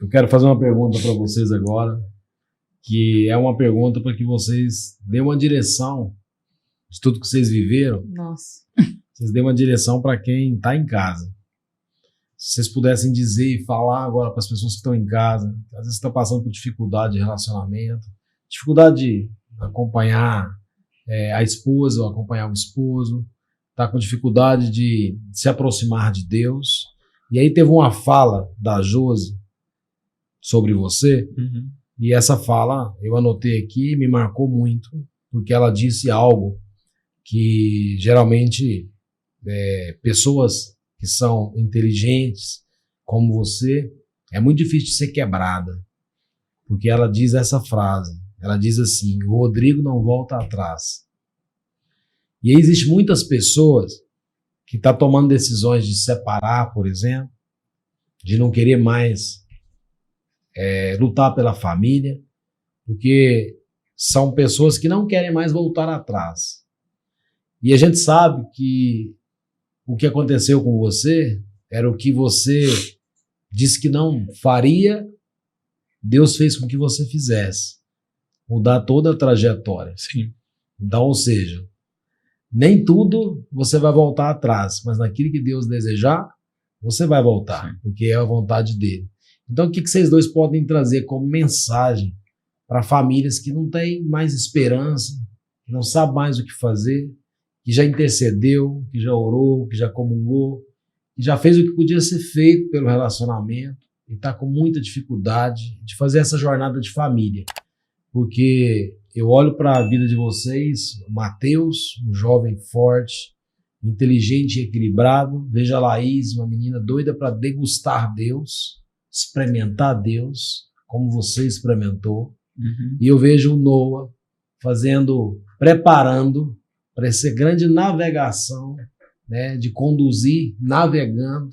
Eu quero fazer uma pergunta para vocês agora, que é uma pergunta para que vocês dêem uma direção de tudo que vocês viveram. Nossa. Vocês dêem uma direção para quem está em casa. Se vocês pudessem dizer e falar agora para as pessoas que estão em casa, às vezes estão passando por dificuldade de relacionamento, dificuldade de acompanhar a esposa ou acompanhar o esposo, está com dificuldade de se aproximar de Deus. E aí teve uma fala da Josi sobre você, e essa fala eu anotei aqui e me marcou muito, porque ela disse algo que geralmente pessoas que são inteligentes como você, é muito difícil de ser quebrada, porque ela diz essa frase, ela diz assim: o Rodrigo não volta atrás. E aí existem muitas pessoas que estão tomando decisões de separar, por exemplo, de não querer mais lutar pela família, porque são pessoas que não querem mais voltar atrás. E a gente sabe que o que aconteceu com você era o que você disse que não faria, Deus fez com que você fizesse. Mudar toda a trajetória. Sim. Então, ou seja, nem tudo você vai voltar atrás, mas naquilo que Deus desejar, você vai voltar, sim, porque é a vontade dele. Então, o que vocês dois podem trazer como mensagem para famílias que não têm mais esperança, que não sabem mais o que fazer, que já intercedeu, que já orou, que já comungou, que já fez o que podia ser feito pelo relacionamento e está com muita dificuldade de fazer essa jornada de família? Porque eu olho para a vida de vocês, o Matheus, um jovem forte, inteligente e equilibrado. Veja a Laís, uma menina doida para degustar Deus, experimentar Deus, como você experimentou. E eu vejo o Noah preparando para essa grande navegação, né, de conduzir, navegando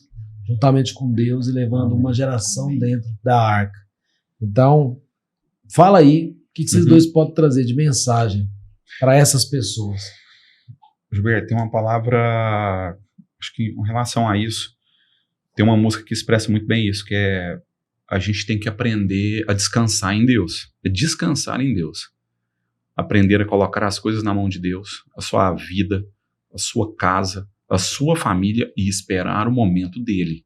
juntamente com Deus e levando uma geração dentro da arca. Então, fala aí, o que vocês dois podem trazer de mensagem para essas pessoas? Gilberto, tem uma palavra, acho que em relação a isso, tem uma música que expressa muito bem isso, que é: a gente tem que aprender a descansar em Deus. É descansar em Deus. Aprender a colocar as coisas na mão de Deus, a sua vida, a sua casa, a sua família, e esperar o momento dele.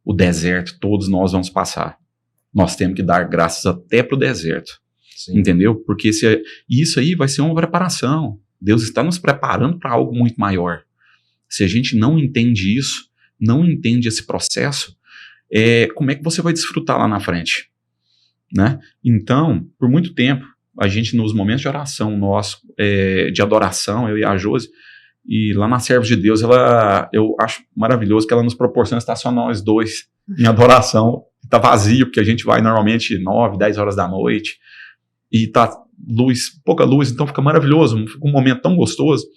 O deserto, todos nós vamos passar. Nós temos que dar graças até para o deserto. Sim. Entendeu? Porque isso aí vai ser uma preparação. Deus está nos preparando para algo muito maior. Se a gente não entende isso, não entende esse processo, como é que você vai desfrutar lá na frente? Né? Então, por muito tempo, a gente, nos momentos de oração nosso, de adoração, eu e a Josi, e lá na Servos de Deus, eu acho maravilhoso que ela nos proporciona estacionar nós dois em adoração. Está vazio, porque a gente vai normalmente 9, 10 horas da noite, e tá pouca luz, então fica maravilhoso, fica um momento tão gostoso.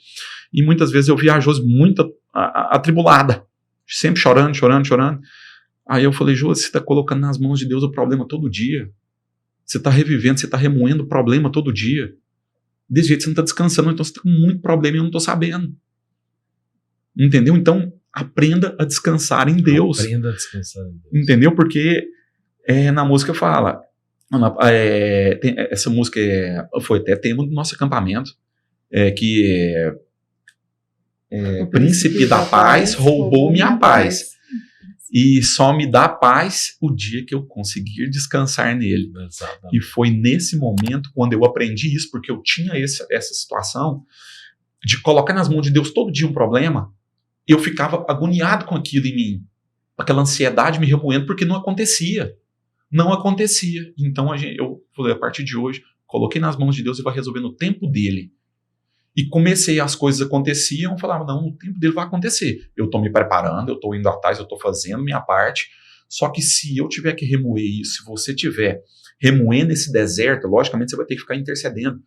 E muitas vezes eu vi a Josi muito atribulada, sempre chorando. Aí eu falei: Josi, você está colocando nas mãos de Deus o problema todo dia. Você está revivendo, você está remoendo o problema todo dia. Desse jeito você não está descansando, então você está com muito problema e eu não estou sabendo. Entendeu? Então, aprenda a descansar em Deus. Aprenda a descansar em Deus. Entendeu? Porque na música fala... essa música foi até tema do nosso acampamento, o príncipe da paz roubou minha paz. E só me dá paz o dia que eu conseguir descansar nele. Exatamente. E foi nesse momento, quando eu aprendi isso, porque eu tinha essa situação de colocar nas mãos de Deus todo dia um problema, eu ficava agoniado com aquilo em mim, aquela ansiedade me remoendo, porque não acontecia. Então eu falei: a partir de hoje, coloquei nas mãos de Deus e vai resolver no tempo dele. E comecei, as coisas aconteciam, eu falava: não, no tempo dele vai acontecer. Eu estou me preparando, eu estou indo atrás, eu estou fazendo minha parte. Só que se eu tiver que remoer isso, se você tiver remoendo esse deserto, logicamente você vai ter que ficar intercedendo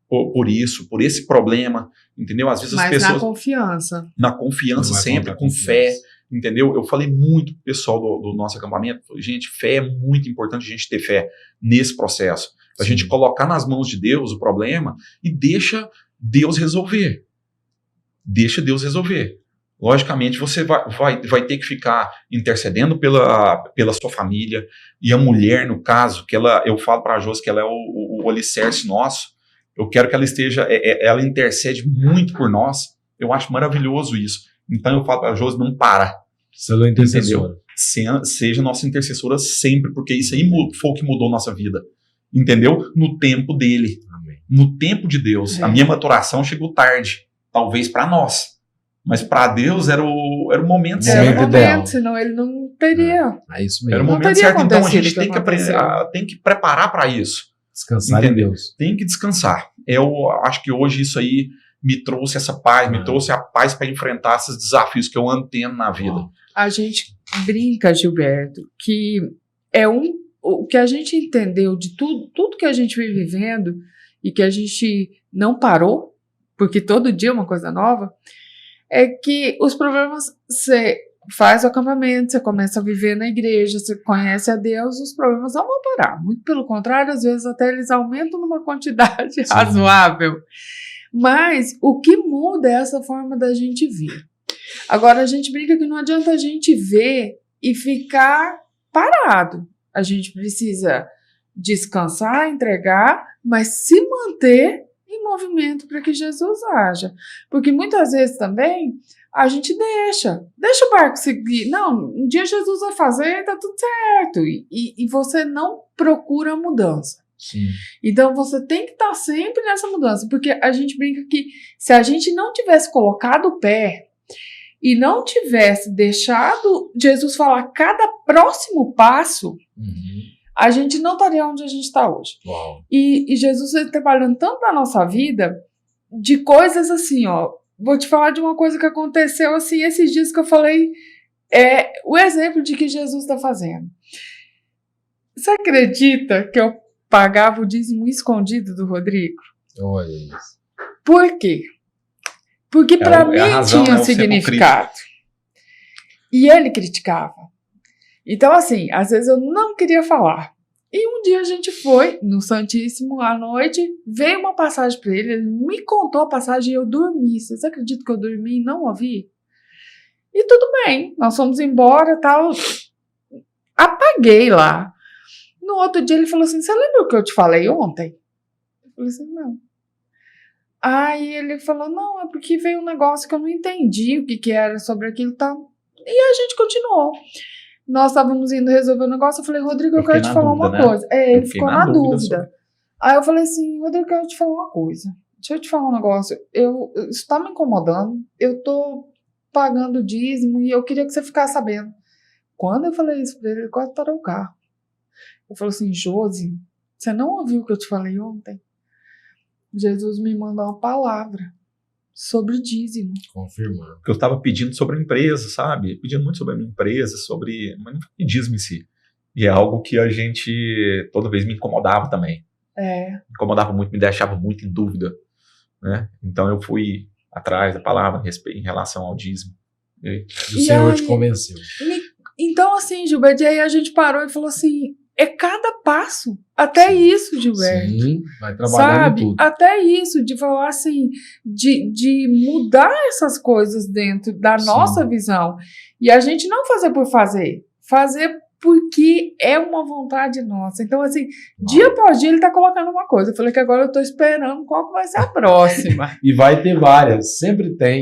por isso, por esse problema, entendeu? Às vezes as pessoas... Na confiança sempre, com fé, entendeu? Eu falei muito pro pessoal do nosso acampamento: gente, fé é muito importante, a gente ter fé nesse processo. A gente colocar nas mãos de Deus o problema e deixa Deus resolver. Logicamente, você vai ter que ficar intercedendo pela sua família, e a mulher, no caso, eu falo para a Josi que ela é o alicerce nosso, eu quero que ela ela intercede muito por nós, eu acho maravilhoso isso. Então eu falo para a Josi, não para. Sendo intercessora. Seja nossa intercessora sempre, porque isso aí foi o que mudou nossa vida. Entendeu? No tempo dele. Amém. No tempo de Deus. A minha maturação chegou tarde, talvez para nós. Mas para Deus era o momento certo. Era o momento, senão ele não teria. É isso mesmo. Era o momento certo. Então a gente tem que preparar para isso. Descansar em Deus. Tem que descansar. Eu acho que hoje isso aí me trouxe essa paz, me trouxe a paz para enfrentar esses desafios que eu ando tendo na vida. A gente brinca, Gilberto, que o que a gente entendeu de tudo que a gente vem vivendo e que a gente não parou, porque todo dia é uma coisa nova, é que os problemas, você faz o acampamento, você começa a viver na igreja, você conhece a Deus, os problemas não vão parar. Muito pelo contrário, às vezes até eles aumentam numa quantidade razoável. Mas o que muda é essa forma da gente ver. Agora, a gente brinca que não adianta a gente ver e ficar parado. A gente precisa descansar, entregar, mas se manter em movimento para que Jesus haja. Porque muitas vezes também a gente deixa o barco seguir. Não, um dia Jesus vai fazer, tá tudo certo. E você não procura a mudança. Sim. Então você tem que estar sempre nessa mudança, porque a gente brinca que se a gente não tivesse colocado o pé e não tivesse deixado Jesus falar cada próximo passo, a gente não estaria onde a gente está hoje. Uau. E Jesus vem trabalhando tanto na nossa vida de coisas assim, ó. Vou te falar de uma coisa que aconteceu assim esses dias que eu falei, o exemplo de que Jesus está fazendo. Você acredita que eu pagava o dízimo escondido do Rodrigo? Olha isso. Por quê? Porque para mim tinha significado. E ele criticava. Então, assim, às vezes eu não queria falar. E um dia a gente foi no Santíssimo à noite, veio uma passagem para ele me contou a passagem e eu dormi. Vocês acreditam que eu dormi e não ouvi? E tudo bem, nós fomos embora, tal. Apaguei lá. No outro dia ele falou assim, você lembra o que eu te falei ontem? Eu falei assim, não. Aí ele falou, não, é porque veio um negócio que eu não entendi o que era sobre aquilo e tal. E a gente continuou. Nós estávamos indo resolver o negócio, eu falei, Rodrigo, eu quero te falar uma coisa. Ele ficou na dúvida. Aí eu falei assim, Rodrigo, eu quero te falar uma coisa. Deixa eu te falar um negócio. Isso está me incomodando, eu tô pagando dízimo e eu queria que você ficasse sabendo. Quando eu falei isso para ele quase parou o carro. Eu falei assim, Josi, você não ouviu o que eu te falei ontem? Jesus me mandou uma palavra sobre dízimo. Confirmando. Porque eu estava pedindo sobre a empresa, sabe? Pedindo muito sobre a minha empresa, mas não foi dízimo em si. E é algo que a gente, toda vez me incomodava também. Me incomodava muito, me deixava muito em dúvida, né? Então eu fui atrás da palavra em relação ao dízimo. E o Senhor te convenceu. Então assim, Gilberto, e aí a gente parou e falou assim, é cada passo, até isso, Gilberto. Sim, vai trabalhando em tudo. Até isso, de falar assim, de mudar essas coisas dentro da nossa visão. E a gente não fazer por fazer porque é uma vontade nossa. Então, assim, dia após dia ele tá colocando uma coisa. Eu falei que agora eu tô esperando qual que vai ser a próxima. E vai ter várias, sempre tem.